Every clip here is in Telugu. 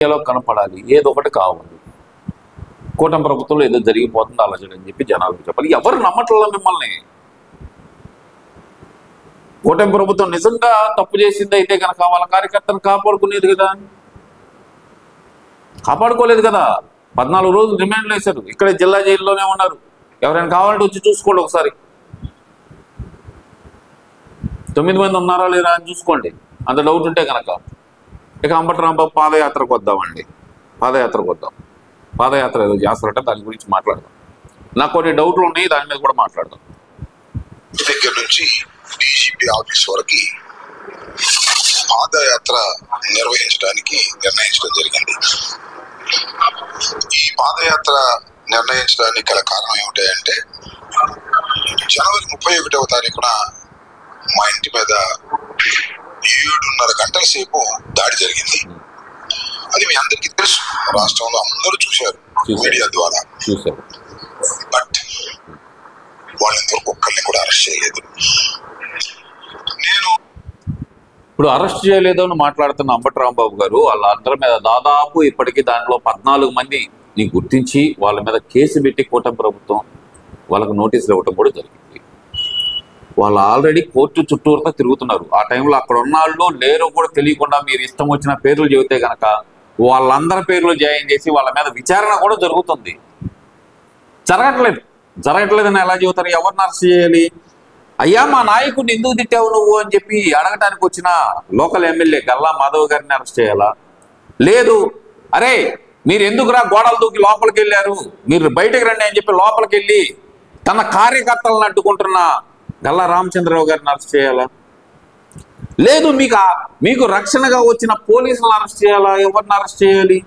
మీడియాలో కనపడాలి, ఏదో ఒకటి కావాలి. కూటమి ప్రభుత్వంలో ఏదో జరిగిపోతుంది అలా అని చెప్పి జనాలకు చెప్పాలి. ఎవరు నమ్మట్ల మిమ్మల్ని. కూటమి ప్రభుత్వం నిజంగా తప్పు చేసింది అయితే కనుక వాళ్ళ కార్యకర్తను కాపాడుకునేది కదా, కాపాడుకోలేదు కదా. 14 రోజులు రిమాండ్లు వేశారు, ఇక్కడే జిల్లా జైల్లోనే ఉన్నారు. ఎవరైనా కావాలంటే వచ్చి చూసుకోండి ఒకసారి. 9 మంది ఉన్నారా లేరా అని చూసుకోండి, అంత డౌట్ ఉంటే కనుక. ఇక అంబటి రాంబాబు పాదయాత్రకు వద్దామండి. పాదయాత్ర ఏదో చేస్తారంటే దాని గురించి మాట్లాడదాం. నాకు కొన్ని డౌట్లు ఉన్నాయి, దాని మీద కూడా మాట్లాడదాం. దగ్గర నుంచి డీజీపీ ఆఫీస్ వరకు పాదయాత్ర నిర్వహించడానికి నిర్ణయించడం జరిగింది. ఈ పాదయాత్ర నిర్ణయించడానికి గల కారణం ఏమిటంటే, జనవరి 31వ తారీఖున మా ఇంటి మీద 7:30 గంటల సేపు దాడి జరిగింది. అది మీ అందరికీ తెలుసు, రాష్ట్రంలో అందరూ చూశారు మీడియా ద్వారా. బట్ వాళ్ళందరూ ఒక్కరిని కూడా అరెస్ట్ చేయలేదు. నేను ఇప్పుడు అరెస్ట్ చేయలేదు అని మాట్లాడుతున్న అంబటి రాంబాబు గారు, వాళ్ళందరి మీద దాదాపు ఇప్పటికీ దాంట్లో 14 మందిని గుర్తించి వాళ్ళ మీద కేసు పెట్టి కూటమి ప్రభుత్వం వాళ్ళకు నోటీసులు ఇవ్వటం కూడా జరిగింది. వాళ్ళు ఆల్రెడీ కోర్టు చుట్టూరుతో తిరుగుతున్నారు. ఆ టైంలో అక్కడ ఉన్న వాళ్ళు లేరో కూడా తెలియకుండా మీరు ఇష్టం వచ్చిన పేర్లు చెబితే కనుక వాళ్ళందరి పేర్లు జాయిన్ చేసి వాళ్ళ మీద విచారణ కూడా జరుగుతుంది. జరగట్లేదని ఎలా చెబుతారు? ఎవరిని అరెస్ట్ చేయాలి? అయ్యా మా నాయకుడిని ఎందుకు తిట్టావు నువ్వు అని చెప్పి అడగటానికి వచ్చిన లోకల్ ఎమ్మెల్యే గల్లా మాధవ్ గారిని అరెస్ట్ చేయాలా? లేదు, అరే మీరు ఎందుకురా గోడలు దూకి లోపలికి వెళ్ళారు, మీరు బయటకు రండి అని చెప్పి లోపలికి వెళ్ళి తన కార్యకర్తలను అడ్డుకుంటున్న గల్లా రామచంద్రరావు గారిని అరెస్ట్ చేయాలా? లేదు, మీకు రక్షణగా వచ్చిన పోలీసులను అరెస్ట్ చేయాలా? ఎవరిని అరెస్ట్ చేయాలి?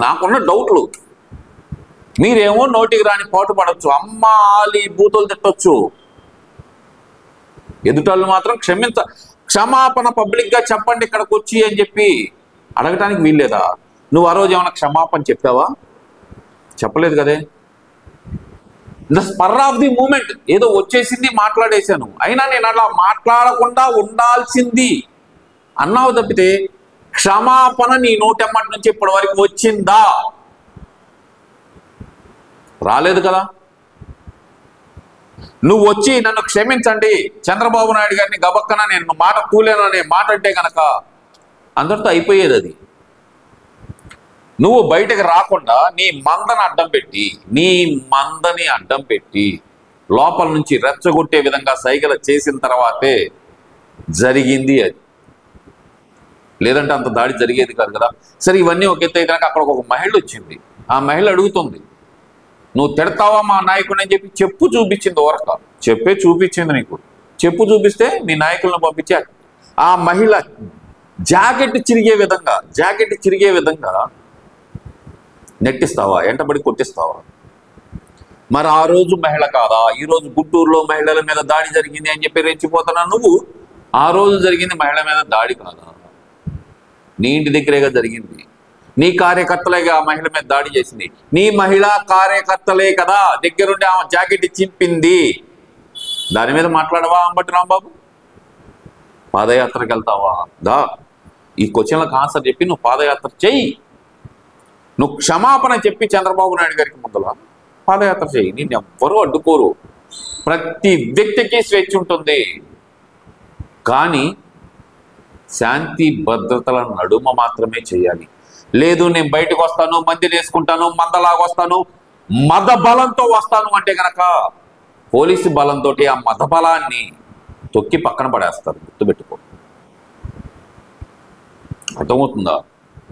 నాకున్న డౌట్లు. మీరేమో నోటికి రాని పాటు పడవచ్చు, అమ్మ ఆలి బూతులు తిట్టొచ్చు, ఎదుటాళ్ళు మాత్రం క్షమాపణ పబ్లిక్గా చెప్పండి ఇక్కడికి వచ్చి అని చెప్పి అడగటానికి వీల్లేదా? నువ్వు ఆ రోజు ఏమైనా క్షమాపణ చెప్పావా? చెప్పలేదు కదే. The spur of the moment ఏదో వచ్చేసింది, మాట్లాడేశాను. అయినా నేను అలా మాట్లాడకుండా ఉండాల్సింది అన్నావు తప్పితే క్షమాపణ నీ నోటెమ్మటి నుంచి ఇప్పటి వరకు వచ్చిందా? రాలేదు కదా. నువ్వు వచ్చి నన్ను క్షమించండి చంద్రబాబు నాయుడు గారిని గబక్కన నేను మాట కూలేననే మాట అంటే కనుక అందరితో అయిపోయేది. అది నువ్వు బయటకు రాకుండా నీ మందని అడ్డం పెట్టి లోపల నుంచి రెచ్చగొట్టే విధంగా సైగలు చేసిన తర్వాతే జరిగింది అది. లేదంటే అంత దాడి జరిగేది కాదు కదా. సరే, ఇవన్నీ ఒక ఎత్తు అయితే అక్కడ ఒక మహిళ వచ్చింది. ఆ మహిళ అడుగుతుంది, నువ్వు తిడతావా మా నాయకుడిని అని చెప్పి చెప్పు చూపించింది. ఓరక చెప్పే చూపించింది. నీకు చెప్పు చూపిస్తే నీ నాయకులను పంపించా. ఆ మహిళ జాకెట్ చిరిగే విధంగా నెట్టిస్తావా? ఎంటబడి కొట్టిస్తావా? మరి ఆ రోజు మహిళ కాదా? ఈరోజు గుంటూరులో మహిళల మీద దాడి జరిగింది అని చెప్పి రెచ్చిపోతున్నా నువ్వు. ఆ రోజు జరిగింది మహిళ మీద దాడి కాదా? నీ ఇంటి దగ్గరేగా జరిగింది. నీ కార్యకర్తలేగా ఆ మహిళ మీద దాడి చేసింది. నీ మహిళా కార్యకర్తలే కదా దగ్గరుండి ఆమె జాకెట్ చింపింది. దాని మీద మాట్లాడవా అంబటి రాంబాబు? పాదయాత్రకు వెళ్తావా? ఈ క్వశ్చన్లకు ఆన్సర్ చెప్పి నువ్వు పాదయాత్ర చెయ్యి. నువ్వు క్షమాపణ చెప్పి చంద్రబాబు నాయుడు గారికి ముందల పాదయాత్ర చెయ్యి. నేను ఎవ్వరూ అడ్డుకోరు. ప్రతి వ్యక్తికి స్వేచ్ఛ ఉంటుంది. కానీ శాంతి భద్రతల నడుమ మాత్రమే చేయాలి. లేదు నేను బయటకు వస్తాను, మందిని వేసుకుంటాను, మందలాగొస్తాను, మత బలంతో వస్తాను అంటే కనుక పోలీసు బలంతో ఆ మత బలాన్ని తొక్కి పక్కన పడేస్తారు. గుర్తుపెట్టుకో. అర్థమవుతుందా?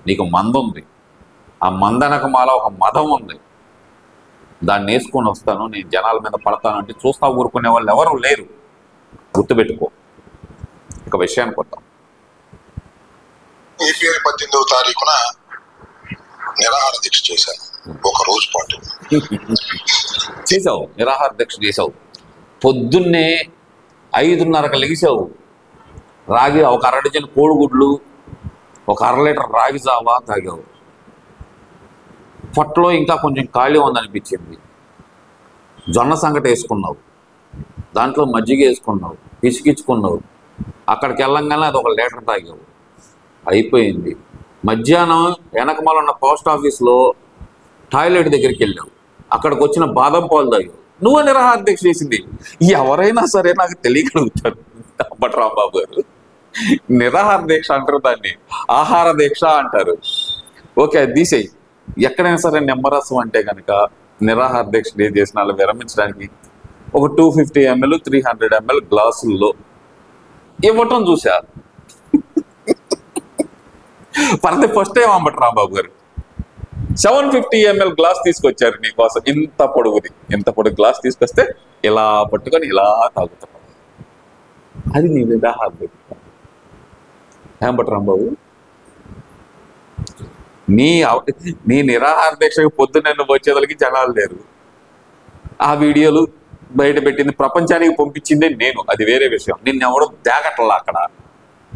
నీకు మంద ఉంది, ఆ మందనక మాల ఒక మదం ఉంది, దాన్ని వేసుకొని వస్తాను, నేను జనాల మీద పడతాను అంటే చూస్తా ఊరుకునే వాళ్ళు ఎవరు లేరు. గుర్తుపెట్టుకో. ఇక విషయానికి వద్దాం. ఏప్రిల్ 18వ తారీఖున నిరాహార దీక్ష చేశాను. ఒక రోజు పాటు చేసావు, నిరాహార దీక్ష చేసావు. పొద్దున్నే 5:30కి లెగిసావు. రాగి ఒక 1/2 డజన్ కోడిగుడ్లు, ఒక 1/2 లీటర్ రాగి జావా తాగావు. పొట్టలో ఇంకా కొంచెం ఖాళీ ఉందనిపించింది. జొన్న సంగటి వేసుకున్నావు, దాంట్లో మజ్జిగ వేసుకున్నావు, పిసికించుకున్నావు, అక్కడికి వెళ్ళంగానే అది ఒక లీటర్ తాగావు, అయిపోయింది. మధ్యాహ్నం వెనకమాల ఉన్న పోస్ట్ ఆఫీస్లో టాయిలెట్ దగ్గరికి వెళ్ళావు, అక్కడికి వచ్చిన బాదం పాలు తాగావు, నువ్వు నిరాహార దీక్ష చేసింది. ఎవరైనా సరే నాకు తెలియగలుగుతారు అంబటి రాంబాబు గారు, నిరాహార దీక్ష అంటారు, దాన్ని ఆహార దీక్ష అంటారు. ఓకే, అది తీసేయి. ఎక్కడైనా సరే నిమ్మరసం అంటే కనుక నిరాహార దీక్ష చేసిన వాళ్ళు విరమించడానికి ఒక 250 ml 300 ml గ్లాసుల్లో ఇవ్వటం చూసా. For the first time Ambati Rambabu గారు 750 ml గ్లాస్ తీసుకొచ్చారు నీకోసం. ఇంత పొడుగు గ్లాస్ తీసుకొస్తే ఇలా పట్టుకొని ఇలా తాగుతాం. అది నీ నిరాహార దీక్ష అంబటి రాంబాబు. నీ నిరాహార దీక్షకు పొద్దున్న నువ్వు వచ్చేదలకి జనాలు లేరు. ఆ వీడియోలు బయట పెట్టింది ప్రపంచానికి పంపించిందే నేను, అది వేరే విషయం. నిన్నెవడో దేగట్లా అక్కడ,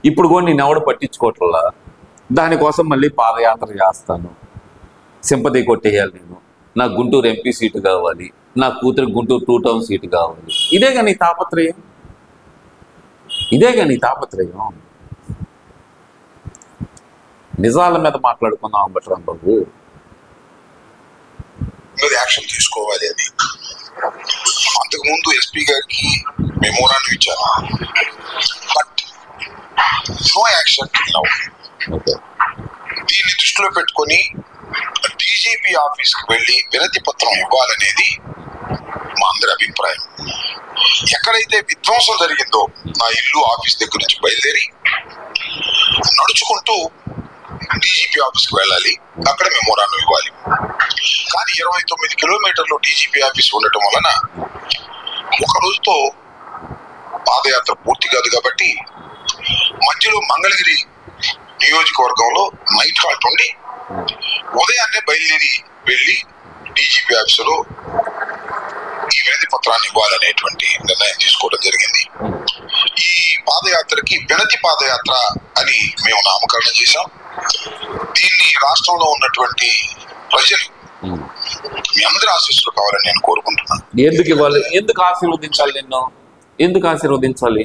ఇప్పుడు కూడా నిన్నెవడో పట్టించుకోవట్లా. దానికోసం మళ్ళీ పాదయాత్ర చేస్తాను, సింపతి కొట్టేయాలి నేను, నా గుంటూరు ఎంపీ సీటు కావాలి, నా కూతురు గుంటూరు 2 టౌన్ సీటు కావాలి. ఇదేగా నీ తాపత్రయం, ఇదేగా నీ తాపత్రయం. నిజాల మీద మాట్లాడుకుందాం అంబటి రాంబాబు. మీద యాక్షన్ తీసుకోవాలి అని అంతకుముందు ఎస్పీ గారికి మెమోరాండం ఇచ్చాను, బట్ నో యాక్షన్ నౌ. దీన్ని దృష్టిలో పెట్టుకొని డీజీపీ ఆఫీస్కి వెళ్ళి వినతి పత్రం ఇవ్వాలనేది మా అందరి అభిప్రాయం. ఎక్కడైతే విధ్వంసం జరిగిందో నా ఇల్లు ఆఫీస్ దగ్గర నుంచి బయలుదేరి నడుచుకుంటూ డీజీపీ ఆఫీస్కి వెళ్ళాలి, అక్కడ మెమోరాండం ఇవ్వాలి. కానీ 29 కిలోమీటర్లు డీజీపీ ఆఫీస్ ఉండటం వలన ఒక రోజుతో పాదయాత్ర పూర్తి కాదు. కాబట్టి మధ్యలో మంగళగిరి నియోజకవర్గంలో నైట్ హాల్ట్ ఉండి ఉదయాన్నే బయలుదేరి వెళ్ళి డీజీపీ ఆఫీసులో ఈ వినతి పత్రాన్ని ఇవ్వాలనేటువంటి నిర్ణయం తీసుకోవడం జరిగింది. ఈ పాదయాత్రకి వినతి పాదయాత్ర అని మేము నామకరణం చేశాం. దీన్ని రాష్ట్రంలో ఉన్నటువంటి ప్రజలు మీ అందరి ఆశీస్సులు కావాలని నేను కోరుకుంటున్నాను. ఎందుకు ఇవ్వాలి, ఎందుకు ఆశీర్వదించాలి నిన్ను, ఎందుకు ఆశీర్వదించాలి?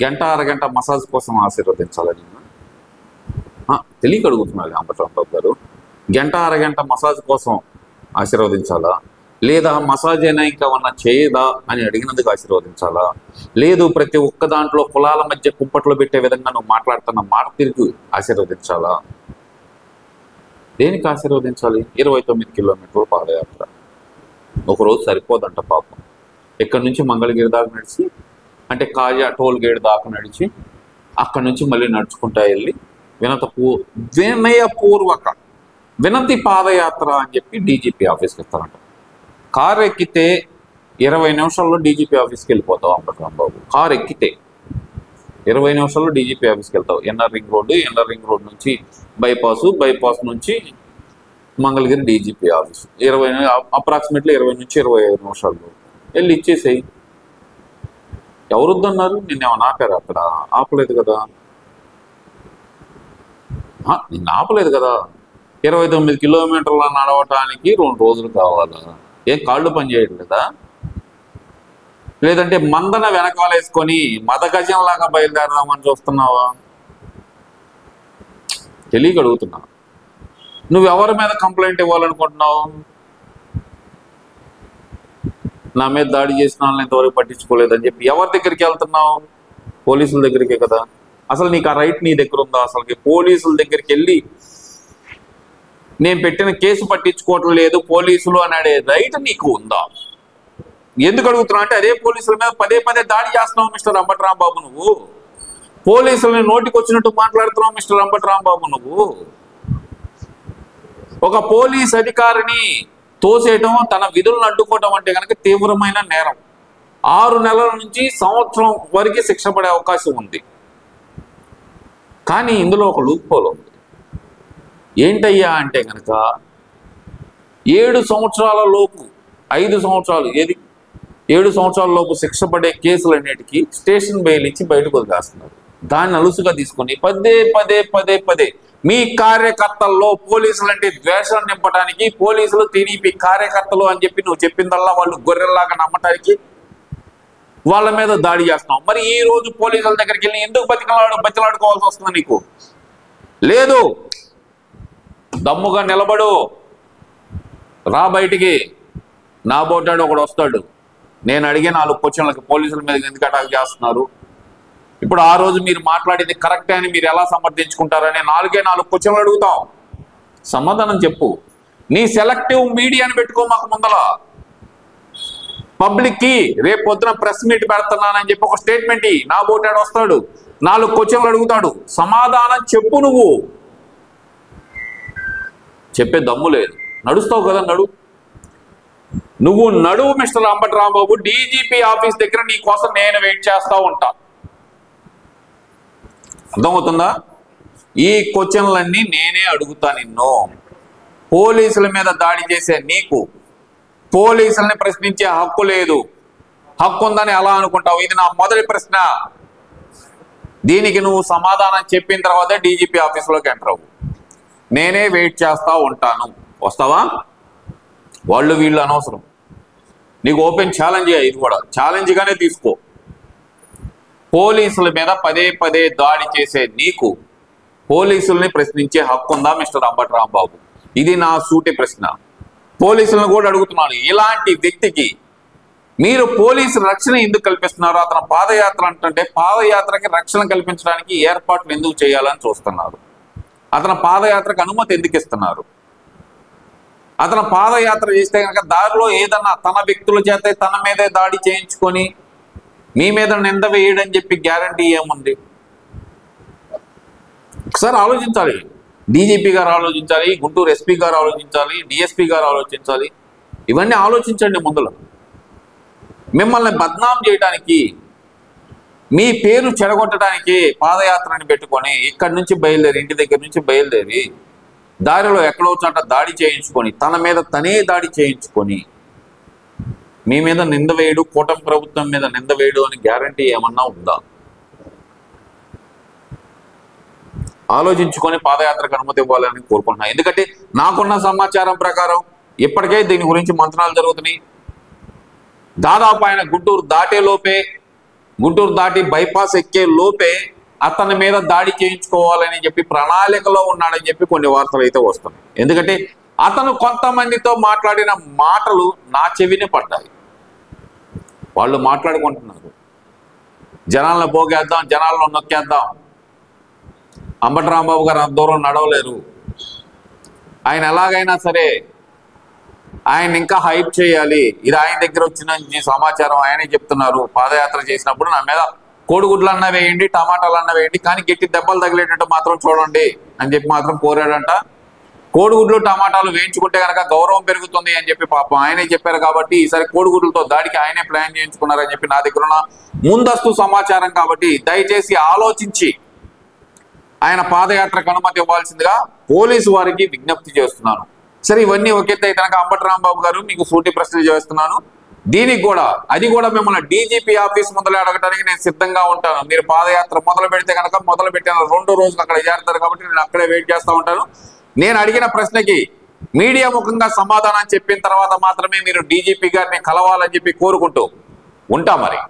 గంట అరగంట మసాజ్ కోసం ఆశీర్వదించాలి నిన్ను? తెలియక అడుగుతున్నారు అంబటి రాంబాబు గారు. గంట అరగంట మసాజ్ కోసం ఆశీర్వదించాలా, లేదా మసాజ్ అయినా ఇంకా ఏమన్నా చేయదా అని అడిగినందుకు ఆశీర్వదించాలా, లేదు ప్రతి ఒక్క దాంట్లో కులాల మధ్య కుంపట్లో పెట్టే విధంగా నువ్వు మాట్లాడుతున్న మాట తిరిగి ఆశీర్వదించాలా? దేనికి ఆశీర్వదించాలి? 29 కిలోమీటర్ల పాదయాత్ర ఒకరోజు సరిపోదంట పాపం. ఇక్కడి నుంచి మంగళగిరి దాకా నడిచి, అంటే కాజా టోల్ గేట్ దాకా నడిచి, అక్కడి నుంచి మళ్ళీ నడుచుకుంటా వెళ్ళి వినయపూర్వక వినతి పాదయాత్ర అని చెప్పి డీజీపీ ఆఫీస్కి ఇస్తారంట. కారు ఎక్కితే 20 నిమిషాల్లో డీజీపీ ఆఫీస్కి వెళ్ళిపోతావు అంబటి రాంబాబు. కారు ఎక్కితే 20 నిమిషాల్లో డీజీపీ ఆఫీస్కి వెళ్తావు. ఎన్ఆర్ రింగ్ రోడ్ నుంచి బైపాస్ నుంచి మంగళగిరి డీజీపీ ఆఫీస్ అప్రాక్సిమేట్లీ 20 నుంచి 25 నిమిషాల్లో వెళ్ళి ఇచ్చేసేయి. ఎవరు వద్దన్నారు? నిన్నేమన్నా ఆపారు? అక్కడ ఆపలేదు కదా, నిన్ను ఆపలేదు కదా. 29 కిలోమీటర్ల నడవటానికి 2 రోజులు కావాలా? ఏం కాళ్ళు పని చేయట్లేదా? లేదంటే మందన వెనకాలేసుకొని మదగజంలాగా బయలుదేరదామని చూస్తున్నావా? తెలియక అడుగుతున్నా. నువ్వెవరి మీద కంప్లైంట్ ఇవ్వాలనుకుంటున్నావు? నా మీద దాడి చేసిన వాళ్ళని ఇంతవరకు పట్టించుకోలేదని చెప్పి ఎవరి దగ్గరికి వెళ్తున్నావు? పోలీసుల దగ్గరికే కదా. అసలు నీకు ఆ రైట్ నీ దగ్గర ఉందా? అసలుకి పోలీసుల దగ్గరికి వెళ్ళి నేను పెట్టిన కేసు పట్టించుకోవటం లేదు పోలీసులు అని అనే రైట్ నీకు ఉందా? ఎందుకు అడుగుతున్నావు అంటే, అదే పోలీసుల మీద పదే దాడి చేస్తున్నావు మిస్టర్ అంబటి రాంబాబు. నువ్వు పోలీసులని నోటికి వచ్చినట్టు మాట్లాడుతున్నావు మిస్టర్ అంబటి రాంబాబు. నువ్వు ఒక పోలీస్ అధికారిని తోసేయటం, తన విధులను అడ్డుకోవటం అంటే కనుక తీవ్రమైన నేరం. 6 నెలల నుంచి సంవత్సరం వరకు శిక్ష పడే అవకాశం ఉంది. కానీ ఇందులో ఒక లూప్హోల్ ఉంది. ఏంటయ్యా అంటే కనుక 7 సంవత్సరాల లోపు 5 సంవత్సరాలు 7 సంవత్సరాల లోపు శిక్ష పడే కేసులన్నిటికీ స్టేషన్ బెయిల్ ఇచ్చి బయటకు వదిలేస్తున్నారు. దాన్ని అలుసుగా తీసుకొని పదే మీ కార్యకర్తల్లో పోలీసులు అంటే ద్వేషం నింపడానికి, పోలీసులు టీడీపీ కార్యకర్తలు అని చెప్పి నువ్వు చెప్పిందల్లా వాళ్ళు గొర్రెల్లాగా నమ్మటానికి వాళ్ళ మీద దాడి చేస్తున్నావు. మరి ఈ రోజు పోలీసుల దగ్గరికి వెళ్ళి ఎందుకు బతిలాడుకోవాల్సి వస్తుంది నీకు? లేదు, దమ్ముగా నిలబడు, రా బయటికి. నా బోటాడు ఒకడు వస్తాడు, నేను అడిగే 4 క్వశ్చన్లకి పోలీసుల మీద ఎందుకు అటాక్ చేస్తున్నారు, ఇప్పుడు ఆ రోజు మీరు మాట్లాడింది కరెక్టే అని మీరు ఎలా సమర్థించుకుంటారని 4 క్వశ్చన్లు అడుగుతాం. సమాధానం చెప్పు. నీ సెలెక్టివ్ మీడియాని పెట్టుకో మాకు ముందల. పబ్లిక్కి రేపు పొద్దున ప్రెస్ మీట్ పెడుతున్నానని చెప్పి ఒక స్టేట్మెంట్ నా బోటాడు వస్తాడు, 4 క్వశ్చన్లు అడుగుతాడు, సమాధానం చెప్పు. నువ్వు చెప్పే దమ్ము లేదు, నడుస్తావు కదా, నువ్వు నడువు mister Ambati Rambabu. DGP office దగ్గర నీ కోసం నేను వెయిట్ చేస్తా ఉంటా. అర్థమవుతుందా? ఈ క్వశ్చన్లన్నీ నేనే అడుగుతా నిన్ను. పోలీసుల మీద దాడి చేసే నీకు పోలీసుల్ని ప్రశ్నించే హక్కు లేదు. హక్కు ఉందని ఎలా అనుకుంటావు? ఇది నా మొదటి ప్రశ్న. దీనికి నువ్వు సమాధానం చెప్పిన తర్వాతే డీజీపీ ఆఫీసులోకి ఎంటర్ అవ్వు. నేనే వెయిట్ చేస్తా ఉంటాను. వస్తావా? వాళ్ళు వీళ్ళు అనవసరం. నీకు ఓపెన్ ఛాలెంజ్, ఇది కూడా ఛాలెంజ్గానే తీసుకో. పోలీసుల మీద పదే దాడి చేసే నీకు పోలీసుల్ని ప్రశ్నించే హక్కు ఉందా మిస్టర్ అంబటి రాంబాబు? ఇది నా సూటి ప్రశ్న. పోలీసులను కూడా అడుగుతున్నాను, ఇలాంటి వ్యక్తికి మీరు పోలీసు రక్షణ ఎందుకు కల్పిస్తున్నారు? అతను పాదయాత్ర అంటే పాదయాత్రకి రక్షణ కల్పించడానికి ఏర్పాట్లు ఎందుకు చేయాలని చూస్తున్నారు? అతను పాదయాత్రకు అనుమతి ఎందుకు ఇస్తున్నారు? అతను పాదయాత్ర చేస్తే కనుక దారిలో ఏదన్నా తన వ్యక్తుల చేత తన మీదే దాడి చేయించుకొని మీ మీద నింద వేయడని చెప్పి గ్యారంటీ ఏముంది? ఒకసారి ఆలోచించాలి. డీజీపీ గారు ఆలోచించాలి, గుంటూరు ఎస్పీ గారు ఆలోచించాలి, డిఎస్పీ గారు ఆలోచించాలి. ఇవన్నీ ఆలోచించండి ముందుల. మిమ్మల్ని బద్నాం చేయడానికి, మీ పేరు చెడగొట్టడానికి పాదయాత్రని పెట్టుకొని ఇక్కడి నుంచి బయలుదేరి, ఇంటి దగ్గర నుంచి బయలుదేరి దారిలో ఎక్కడో చోట దాడి చేయించుకొని తన మీద తనే దాడి చేయించుకొని మీ మీద నింద వేయడు, కూటమి ప్రభుత్వం మీద నింద వేయడు అని గ్యారంటీ ఏమన్నా ఉందా? ఆలోచించుకొని పాదయాత్రకు అనుమతి ఇవ్వాలని కోరుకుంటున్నా. ఎందుకంటే నాకున్న సమాచారం ప్రకారం ఇప్పటికే దీని గురించి మంత్రాలు జరుగుతున్నాయి. దాదాపు ఆయన గుంటూరు దాటి బైపాస్ ఎక్కే లోపే అతని మీద దాడి చేయించుకోవాలని చెప్పి ప్రణాళికలో ఉన్నాడని చెప్పి కొన్ని వార్తలు అయితే వస్తున్నాయి. ఎందుకంటే అతను కొంతమందితో మాట్లాడిన మాటలు నా చెవిని పడ్డాయి. వాళ్ళు మాట్లాడుకుంటున్నారు, జనాలను పోగేద్దాం, జనాలను నొక్కేద్దాం. అంబటి రాంబాబు గారు అంత దూరం నడవలేరు. ఆయన ఎలాగైనా సరే ఆయన ఇంకా హైప్ చేయాలి. ఇది ఆయన దగ్గర వచ్చిన సమాచారం, ఆయనే చెప్తున్నారు. పాదయాత్ర చేసినప్పుడు నా మీద కోడిగుడ్లు అన్న వేయండి, టమాటాలు అన్న వేయండి, కానీ గట్టి దెబ్బలు తగిలేటట్టు మాత్రం చూడండి అని చెప్పి మాత్రం కోరాడంట. కోడిగుడ్లు టమాటాలు వేయించుకుంటే కనుక గౌరవం పెరుగుతుంది అని చెప్పి పాపం ఆయనే చెప్పారు. కాబట్టి ఈసారి కోడిగుడ్లతో దాడికి ఆయనే ప్లాన్ చేయించుకున్నారని చెప్పి నా దగ్గర ఉన్న ముందస్తు సమాచారం. కాబట్టి దయచేసి ఆలోచించి ఆయన పాదయాత్రకు అనుమతి ఇవ్వాల్సిందిగా పోలీసు వారికి విజ్ఞప్తి చేస్తున్నాను. సరే, ఇవన్నీ ఒకెత్తే కనుక అంబటి రాంబాబు గారు మీకు సూటి ప్రశ్న చేస్తున్నాను. దీనికి కూడా అది కూడా మిమ్మల్ని డీజీపీ ఆఫీస్ మొదలు అడగడానికి నేను సిద్ధంగా ఉంటాను. మీరు పాదయాత్ర మొదలు పెడితే కనుక మొదలు పెట్టిన 2 రోజులు అక్కడ చేరుతారు. కాబట్టి నేను అక్కడే వెయిట్ చేస్తూ ఉంటాను. నేను అడిగిన ప్రశ్నకి మీడియా ముఖంగా సమాధానం చెప్పిన తర్వాత మాత్రమే మీరు డీజీపీ గారిని కలవాలని చెప్పి కోరుకుంటూ ఉంటా. మరి